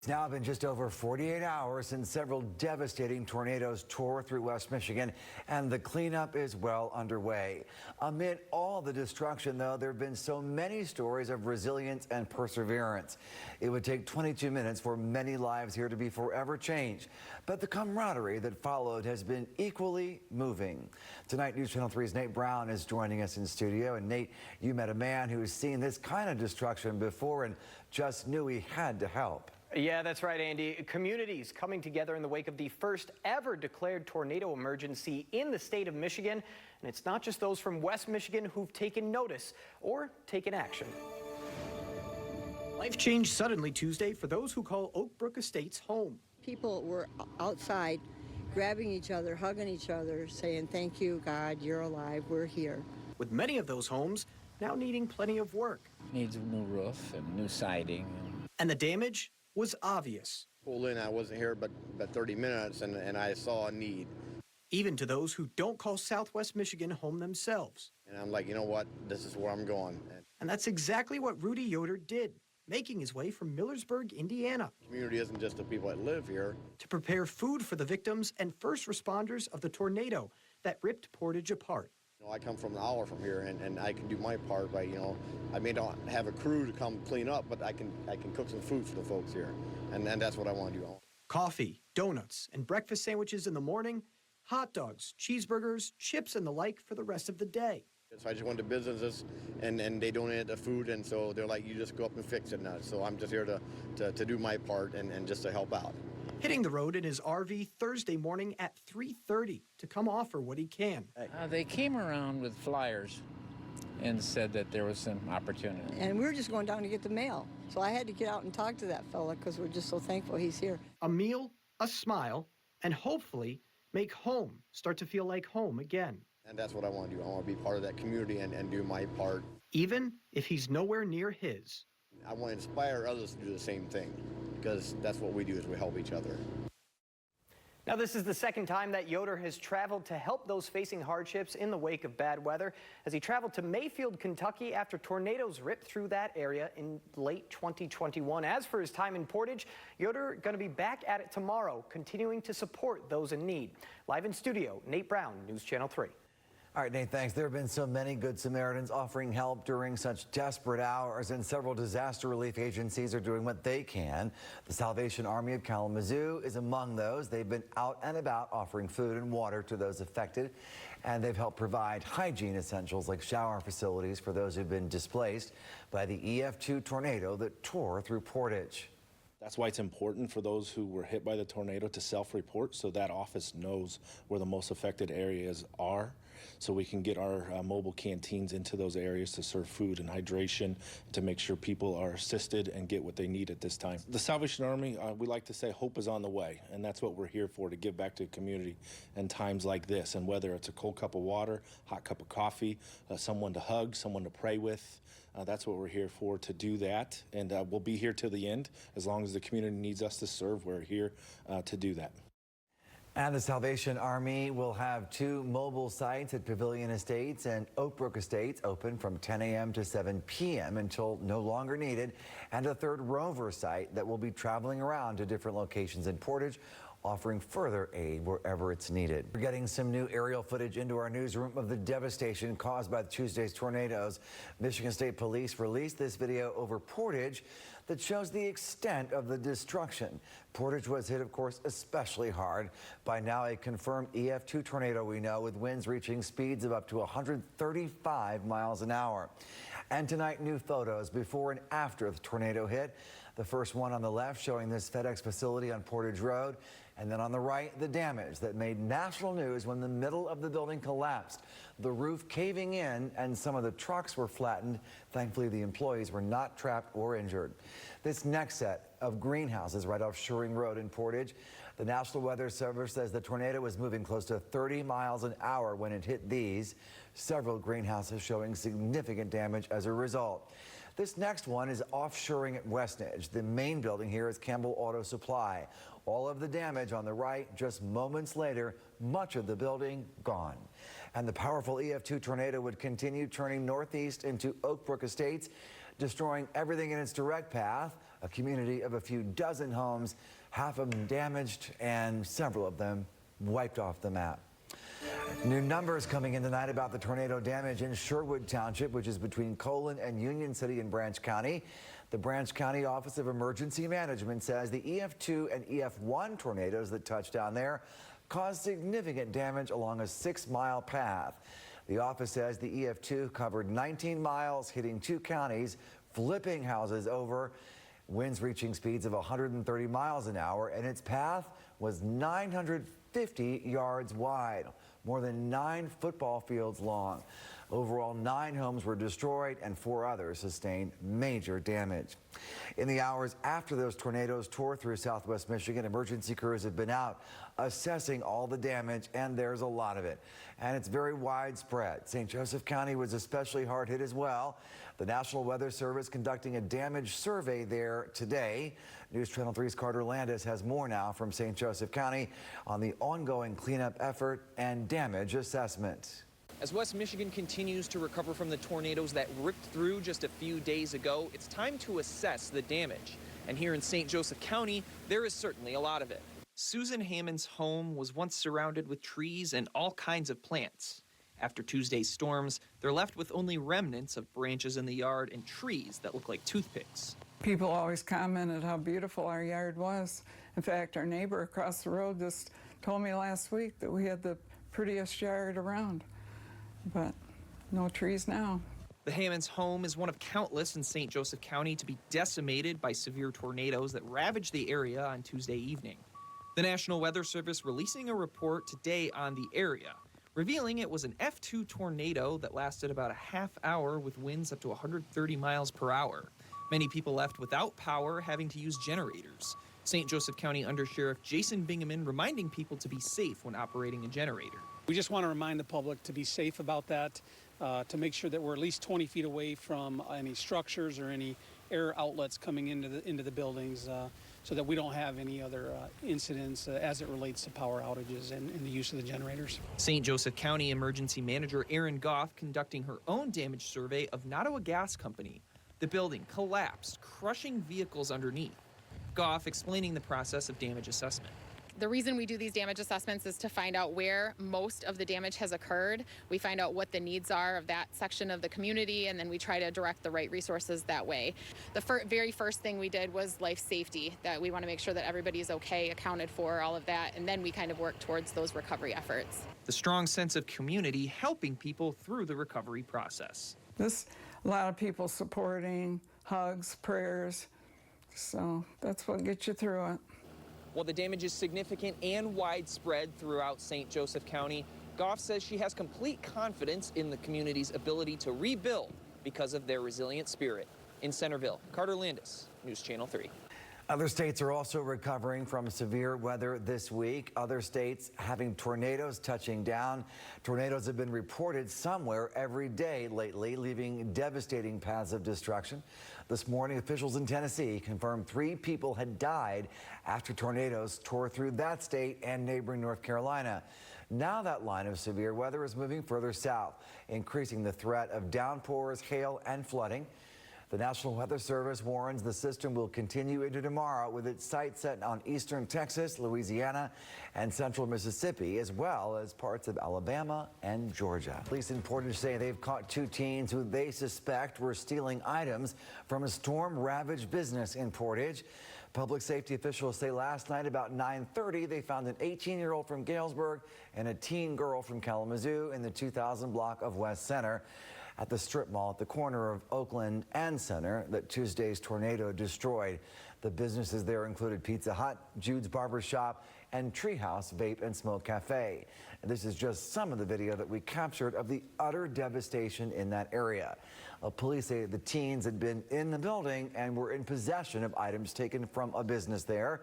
It's now been just over 48 hours since several devastating tornadoes tore through West Michigan, and the cleanup is well underway. Amid all the destruction, though, there have been so many stories of resilience and perseverance. It would take 22 minutes for many lives here to be forever changed, but the camaraderie that followed has been equally moving. Tonight, News Channel 3's Nate Brown is joining us in studio. And Nate, you met a man who's seen this kind of destruction before and just knew he had to help. Yeah, that's right, Andy. Communities coming together in the wake of the first ever declared tornado emergency in the state of Michigan. And it's not just those from West Michigan who've taken notice or taken action. Life changed suddenly Tuesday for those who call Oak Brook Estates home. People were outside grabbing each other, hugging each other, saying, "Thank you, God, you're alive, we're here." With many of those homes now needing plenty of work. Needs a new roof and new siding. And the damage was obvious. Pulled in, I wasn't here but 30 minutes, and I saw a need. Even to those who don't call Southwest Michigan home themselves. And I'm like, you know what, this is where I'm going. And that's exactly what Rudy Yoder did, making his way from Millersburg, Indiana. The community isn't just the people that live here. To prepare food for the victims and first responders of the tornado that ripped Portage apart. You know, I come from an hour from here, and I can do my part by, I may not have a crew to come clean up, but I can cook some food for the folks here, and that's what I want to do. Coffee, donuts, and breakfast sandwiches in the morning, hot dogs, cheeseburgers, chips, and the like for the rest of the day. So I just went to businesses, and they donated the food, and so they're like, you just go up and fix it now. So I'm just here to do my part and just to help out. Hitting the road in his RV Thursday morning at 3:30 to come offer what he can. They came around with flyers and said that there was some opportunity. And we were just going down to get the mail. So I had to get out and talk to that fella because we're just so thankful he's here. A meal, a smile, and hopefully make home start to feel like home again. And that's what I want to do. I want to be part of that community and do my part. Even if he's nowhere near his. I want to inspire others to do the same thing, because that's what we do, is we help each other. Now, this is the second time that Yoder has traveled to help those facing hardships in the wake of bad weather, as he traveled to Mayfield, Kentucky after tornadoes ripped through that area in late 2021. As for his time in Portage, Yoder going to be back at it tomorrow, continuing to support those in need. Live in studio, Nate Brown, News Channel 3. All right, Nate, thanks. There have been so many good Samaritans offering help during such desperate hours, and several disaster relief agencies are doing what they can. The Salvation Army of Kalamazoo is among those. They've been out and about offering food and water to those affected, and they've helped provide hygiene essentials like shower facilities for those who've been displaced by the EF2 tornado that tore through Portage. That's why it's important for those who were hit by the tornado to self-report, so that office knows where the most affected areas are, so we can get our mobile canteens into those areas to serve food and hydration, to make sure people are assisted and get what they need at this time. The Salvation Army, we like to say hope is on the way, and that's what we're here for, to give back to the community in times like this. And whether it's a cold cup of water, hot cup of coffee, someone to hug, someone to pray with, that's what we're here for, to do that. And we'll be here till the end. As long as the community needs us to serve, we're here to do that. And the Salvation Army will have 2 mobile sites at Pavilion Estates and Oak Brook Estates open from 10 a.m. to 7 p.m. until no longer needed, and a 3rd Rover site that will be traveling around to different locations in Portage, offering further aid wherever it's needed. We're getting some new aerial footage into our newsroom of the devastation caused by Tuesday's tornadoes. Michigan State Police released this video over Portage that shows the extent of the destruction. Portage was hit, of course, especially hard by now a confirmed EF2 tornado, we know, with winds reaching speeds of up to 135 miles an hour. And tonight, new photos before and after the tornado hit. The first one on the left showing this FedEx facility on Portage Road, and then on the right, the damage that made national news when the middle of the building collapsed, the roof caving in, and some of the trucks were flattened. Thankfully, the employees were not trapped or injured. This next set of greenhouses right off Shoring Road in Portage. The National Weather Service says the tornado was moving close to 30 miles an hour when it hit these. Several greenhouses showing significant damage as a result. This next one is offshoring at Westnedge. The main building here is Campbell Auto Supply. All of the damage on the right, just moments later, much of the building gone. And the powerful EF2 tornado would continue turning northeast into Oak Brook Estates, destroying everything in its direct path. a community of a few dozen homes, half of them damaged and several of them wiped off the map. New numbers coming in tonight about the tornado damage in Sherwood Township, which is between Colon and Union City in Branch County. The Branch County Office of Emergency Management says the EF2 and EF1 tornadoes that touched down there caused significant damage along a 6-mile path. The office says the EF2 covered 19 miles, hitting 2 counties, flipping houses over, winds reaching speeds of 130 miles an hour, and its path was 950 yards wide, more than 9 football fields long. Overall, 9 homes were destroyed and 4 others sustained major damage. In the hours after those tornadoes tore through southwest Michigan, emergency crews have been out assessing all the damage, and there's a lot of it. And it's very widespread. St. Joseph County was especially hard hit as well. The National Weather Service conducting a damage survey there today. News Channel 3's Carter Landis has more now from St. Joseph County on the ongoing cleanup effort and damage assessment. As West Michigan continues to recover from the tornadoes that ripped through just a few days ago, it's time to assess the damage. And here in St. Joseph County, there is certainly a lot of it. Susan Hammond's home was once surrounded with trees and all kinds of plants. After Tuesday's storms, they're left with only remnants of branches in the yard and trees that look like toothpicks. People always commented how beautiful our yard was. In fact, our neighbor across the road just told me last week that we had the prettiest yard around. But no trees now. The Hammond's home is one of countless in St. Joseph County to be decimated by severe tornadoes that ravaged the area on Tuesday evening. The National Weather Service releasing a report today on the area, revealing it was an F2 tornado that lasted about a half hour with winds up to 130 miles per hour. Many people left without power, having to use generators. St. Joseph County Undersheriff Jason Bingaman reminding people to be safe when operating a generator. We just want to remind the public to be safe about that, to make sure that we're at least 20 feet away from any structures or any air outlets coming into the buildings, so that we don't have any other incidents as it relates to power outages and the use of the generators. St. Joseph County Emergency Manager Erin Goff conducting her own damage survey of Nottawa Gas Company. The building collapsed, crushing vehicles underneath. Goff explaining the process of damage assessment. The reason we do these damage assessments is to find out where most of the damage has occurred. We find out what the needs are of that section of the community, and then we try to direct the right resources that way. The very first thing we did was life safety, that we want to make sure that everybody's okay, accounted for, all of that, and then we kind of work towards those recovery efforts. The strong sense of community helping people through the recovery process. A lot of people supporting, hugs, prayers, so that's what gets you through it. While the damage is significant and widespread throughout St. Joseph County, Goff says she has complete confidence in the community's ability to rebuild because of their resilient spirit. In Centerville, Carter Landis, News Channel 3. Other states are also recovering from severe weather this week. Other states having tornadoes touching down. Tornadoes have been reported somewhere every day lately, leaving devastating paths of destruction. This morning, officials in Tennessee confirmed 3 people had died after tornadoes tore through that state and neighboring North Carolina. Now that line of severe weather is moving further south, increasing the threat of downpours, hail, and flooding. The National Weather Service warns the system will continue into tomorrow with its sights set on eastern Texas, Louisiana, and central Mississippi, as well as parts of Alabama and Georgia. Police in Portage say they've caught 2 teens who they suspect were stealing items from a storm-ravaged business in Portage. Public safety officials say last night about 9:30 they found an 18-year-old from Galesburg and a teen girl from Kalamazoo in the 2000 block of West Center at the strip mall at the corner of Oakland and Center that Tuesday's tornado destroyed. The businesses there included Pizza Hut, Jude's Barber Shop, and Treehouse Vape and Smoke Cafe. And this is just some of the video that we captured of the utter devastation in that area. Police say the teens had been in the building and were in possession of items taken from a business there.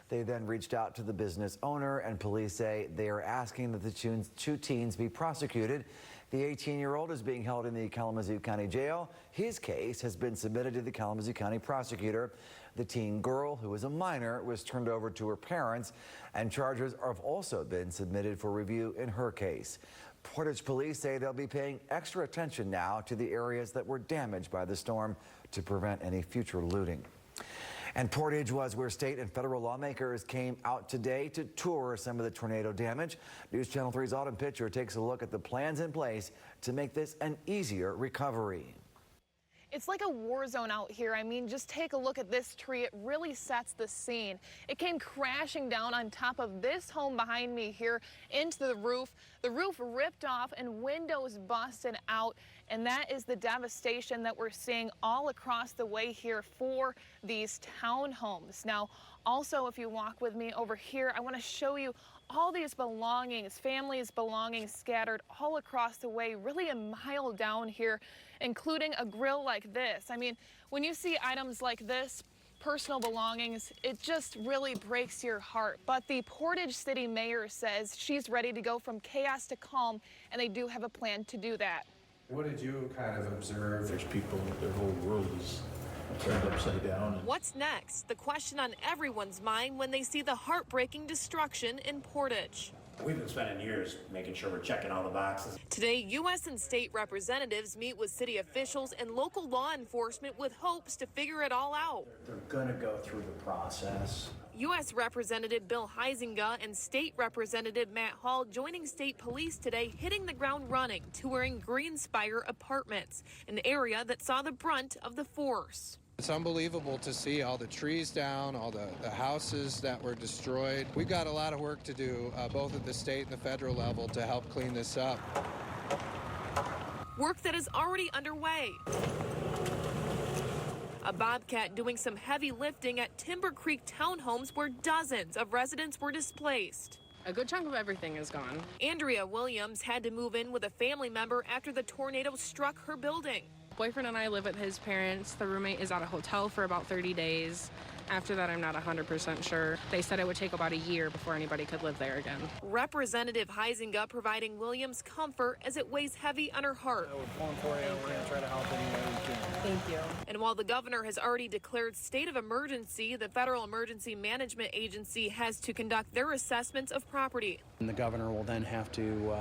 They then reached out to the business owner, and police say they are asking that the 2 teens be prosecuted. The 18-year-old is being held in the Kalamazoo County Jail. His case has been submitted to the Kalamazoo County prosecutor. The teen girl, who is a minor, was turned over to her parents, and charges have also been submitted for review in her case. Portage police say they'll be paying extra attention now to the areas that were damaged by the storm to prevent any future looting. And Portage was where state and federal lawmakers came out today to tour some of the tornado damage. News Channel 3's Autumn Pitcher takes a look at the plans in place to make this an easier recovery. It's like a war zone out here. I mean, just take a look at this tree. It really sets the scene. It came crashing down on top of this home behind me here into the roof. The roof ripped off and windows busted out. And that is the devastation that we're seeing all across the way here for these townhomes. Now, also, if you walk with me over here, I want to show you all these belongings, families' belongings scattered all across the way, really a mile down here, including a grill like this. I mean, when you see items like this, personal belongings, it just really breaks your heart. But the Portage City mayor says she's ready to go from chaos to calm, and they do have a plan to do that. What did you kind of observe? There's people, their whole world is turned upside down. What's next? The question on everyone's mind when they see the heartbreaking destruction in Portage. We've been spending years making sure we're checking all the boxes. Today, U.S. and state representatives meet with city officials and local law enforcement with hopes to figure it all out. They're going to go through the process. U.S. Representative Bill Huizenga and State Representative Matt Hall joining state police today, hitting the ground running, touring Greenspire Apartments, an area that saw the brunt of the force. It's unbelievable to see all the trees down, all the houses that were destroyed. We've got a lot of work to do, both at the state and the federal level, to help clean this up. Work that is already underway. A Bobcat doing some heavy lifting at Timber Creek townhomes where dozens of residents were displaced. A good chunk of everything is gone. Andrea Williams had to move in with a family member after the tornado struck her building. Boyfriend and I live with his parents. The roommate is at a hotel for about 30 days. After that, I'm not 100% sure. They said it would take about a year before anybody could live there again. Representative Huizenga providing Williams comfort as it weighs heavy on her heart. We're pulling for you. We're going to try to help any way we can. Thank you. And while the governor has already declared state of emergency, the Federal Emergency Management Agency has to conduct their assessments of property. And the governor will then have to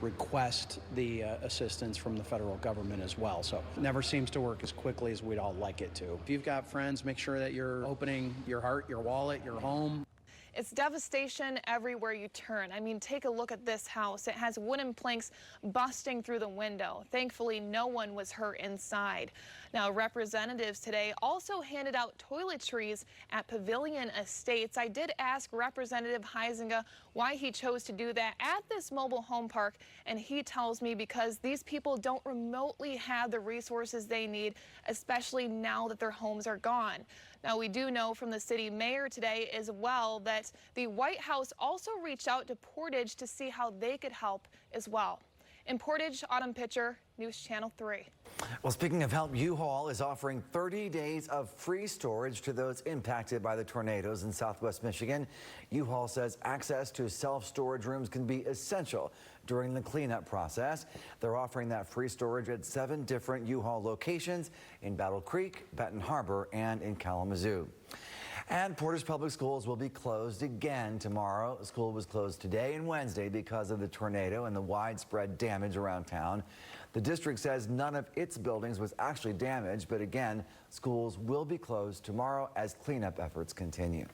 request the assistance from the federal government as well. So it never seems to work as quickly as we'd all like it to. If you've got friends, make sure that you're opening your heart, your wallet, your home. It's devastation everywhere you turn. I mean, take a look at this house. It has wooden planks busting through the window. Thankfully, no one was hurt inside. Now, representatives today also handed out toiletries at Pavilion Estates. I did ask Representative Huizenga why he chose to do that at this mobile home park, and he tells me because these people don't remotely have the resources they need, especially now that their homes are gone. Now, we do know from the city mayor today as well that the White House also reached out to Portage to see how they could help as well. In Portage, Autumn Pitcher, News Channel 3. Well, speaking of help, U-Haul is offering 30 days of free storage to those impacted by the tornadoes in Southwest Michigan. U-Haul says access to self-storage rooms can be essential during the cleanup process. They're offering that free storage at 7 different U-Haul locations in Battle Creek, Benton Harbor, and in Kalamazoo. And Portage Public Schools will be closed again tomorrow. The school was closed today and Wednesday because of the tornado and the widespread damage around town. The district says none of its buildings was actually damaged, but again, schools will be closed tomorrow as cleanup efforts continue.